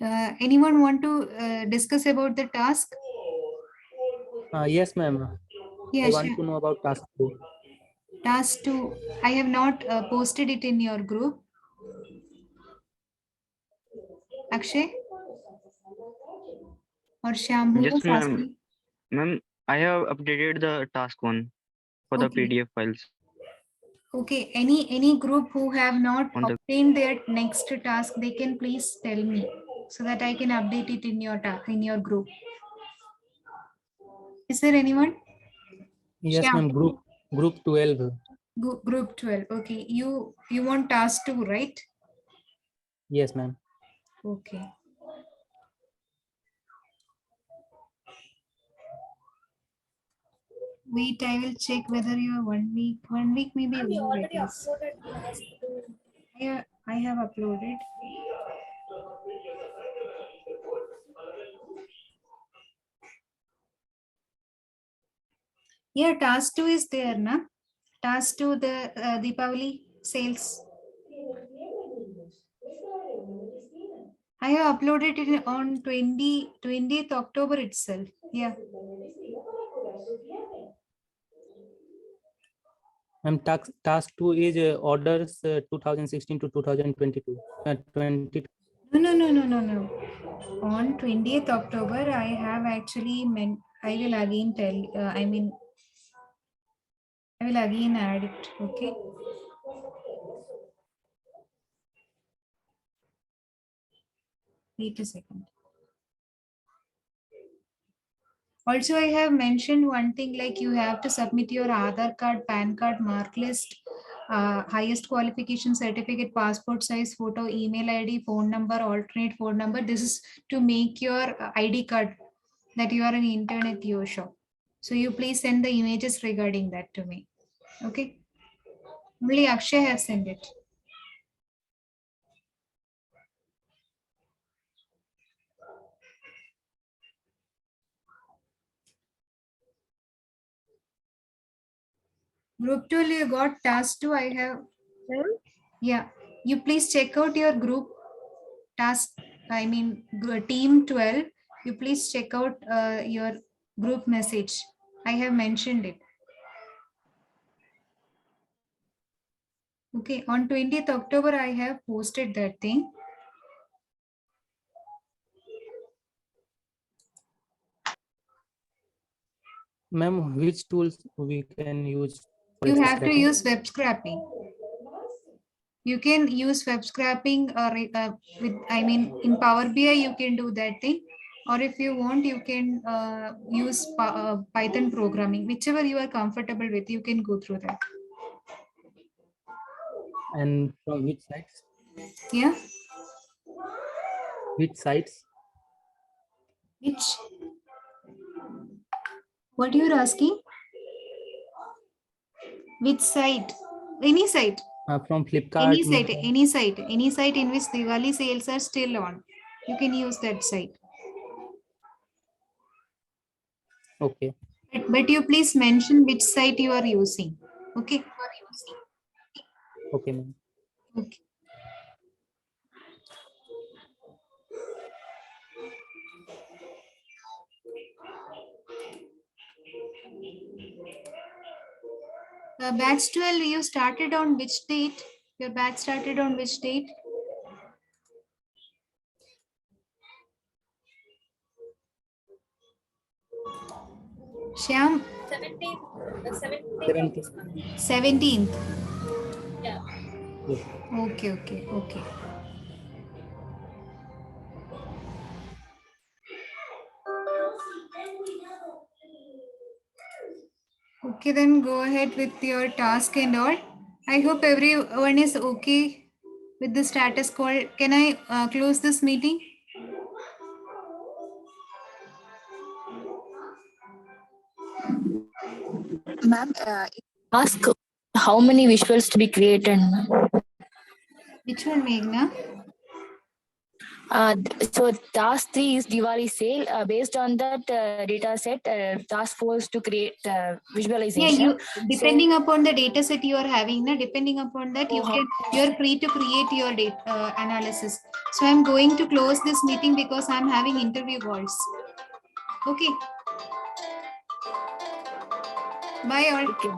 Anyone want to discuss about the task? Yes, ma'am. Yeah, I want sure. to know about task 2. Task 2. I have not posted it in your group. Akshay or Shyam, who Yes, was ma'am. asking? Ma'am, I have updated the task 1 for the Okay. PDF files Okay. Any group who have not on the. obtained their next task, they can please tell me so that I can update it in your group. Is there anyone? Yes, Shyam. ma'am. Group 12. Group 12. Okay. You want task 2, right? Yes, ma'am. Okay. Wait, I will check whether you are 1 week. 1 week maybe over it is. I have uploaded. Yeah, task 2 is there, na? Task 2, the Deepavali sales. I have uploaded it on 20th October itself. Yeah. Ma'am, task 2 is orders 2016 to 2022. 22. No. On 20th October, I have actually meant, I will again tell, I will again add it. Okay. Wait a second. Also, I have mentioned one thing like you have to submit your Aadhaar card, PAN card, mark list, highest qualification certificate, passport size photo, email ID, phone number, alternate phone number. This is to make your ID card that you are an intern at your shop. So you please send the images regarding that to me. Okay. Only Akshay has sent it. Group 2, you got task 2. I have. Yeah. You please check out your group task. Team 12. You please check out your group message. I have mentioned it. Okay. On 20th October, I have posted that thing. Ma'am, which tools we can use for You web have to scraping? use web scraping. You can use web scraping in Power BI, you can do that thing. Or if you want, you can use Python programming, whichever you are comfortable with, you can go through that. And from which sites? Yeah. Which sites? Which? What you are asking? Which site? Any site. From Flipkart, Myntra. Any site in which Diwali sales are still on. You can use that site. Okay. But you please mention which site you are using. Okay. Okay, ma'am. Okay. Batch 12, you started on which date? Your batch started on which date? Shyam? 17. 17th. Yes. Okay. Okay, then go ahead with your task and all. I hope everyone is okay with the status quo. Can I close this meeting? Ma'am, ask how many visuals to be created, ma'am. Which one, Meghna? So task 3 is Diwali sale. Based on that data set, task 4 is to create Yeah, visualization. you depending upon the data set you are having, depending upon that you're free to create your data analysis. So I'm going to close this meeting because I'm having interview calls. Okay. Bye all. Okay.